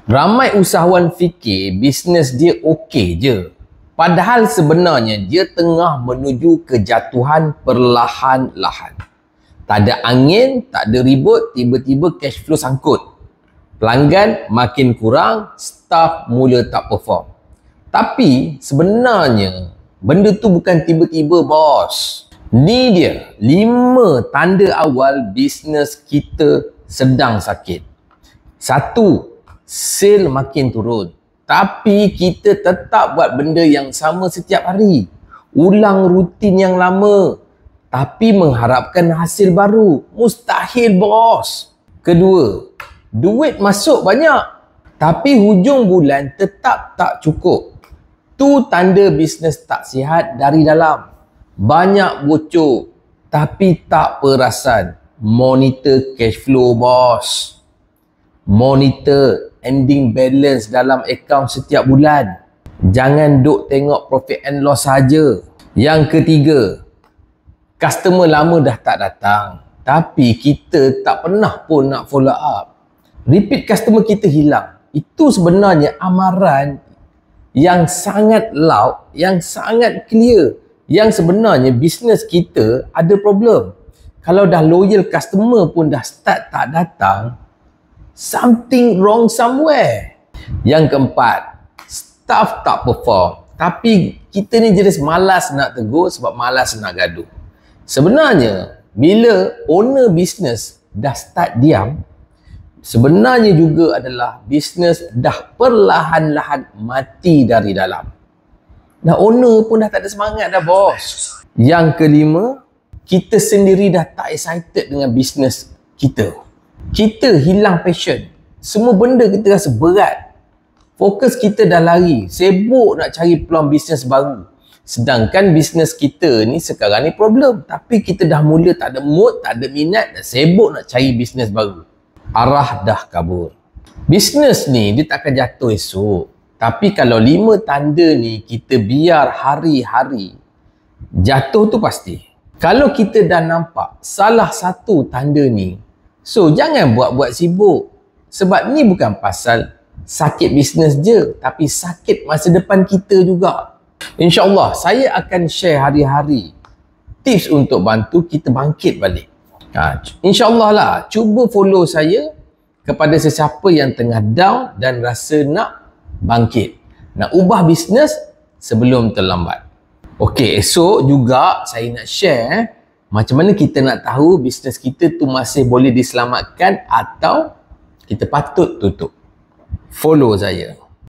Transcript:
Ramai usahawan fikir bisnes dia okey je. Padahal sebenarnya dia tengah menuju kejatuhan perlahan-lahan. Tak ada angin, tak ada ribut, tiba-tiba cash flow sangkut. Pelanggan makin kurang, staff mula tak perform. Tapi sebenarnya benda tu bukan tiba-tiba, bos. Ni dia 5 tanda awal bisnes kita sedang sakit. 1. Sale makin turun. Tapi kita tetap buat benda yang sama setiap hari. Ulang rutin yang lama. Tapi mengharapkan hasil baru. Mustahil, bos. Kedua, duit masuk banyak. Tapi hujung bulan tetap tak cukup. Tu tanda bisnes tak sihat dari dalam. Banyak bocor. Tapi tak perasan. Monitor cash flow, bos. Monitor ending balance dalam akaun setiap bulan. Jangan duk tengok profit and loss saja. Yang ketiga, customer lama dah tak datang. Tapi kita tak pernah pun nak follow up. Repeat customer kita hilang. Itu sebenarnya amaran yang sangat loud, yang sangat clear. Yang sebenarnya bisnes kita ada problem. Kalau dah loyal customer pun dah start tak datang, something wrong somewhere. Yang keempat, staff tak perform. Tapi kita ni jenis malas nak tegur sebab malas nak gaduh. Sebenarnya, bila owner bisnes dah start diam, sebenarnya juga adalah bisnes dah perlahan-lahan mati dari dalam. Dah owner pun dah tak ada semangat dah, bos. Yang kelima, kita sendiri dah tak excited dengan bisnes kita. Kita hilang passion. Semua benda kita rasa berat. Fokus kita dah lari. Sibuk nak cari peluang bisnes baru. Sedangkan bisnes kita ni sekarang ni problem. Tapi kita dah mula tak ada mood, tak ada minat, dah sibuk nak cari bisnes baru. Arah dah kabur. Bisnes ni dia tak akan jatuh esok. Tapi kalau 5 tanda ni kita biar hari-hari, jatuh tu pasti. Kalau kita dah nampak salah satu tanda ni, so, jangan buat-buat sibuk. Sebab ni bukan pasal sakit bisnes je, tapi sakit masa depan kita juga. InsyaAllah, saya akan share hari-hari tips untuk bantu kita bangkit balik. InsyaAllah lah, cuba follow saya kepada sesiapa yang tengah down dan rasa nak bangkit. Nak ubah bisnes sebelum terlambat. Okey, esok juga saya nak share macam mana kita nak tahu bisnes kita tu masih boleh diselamatkan atau kita patut tutup. Follow saya.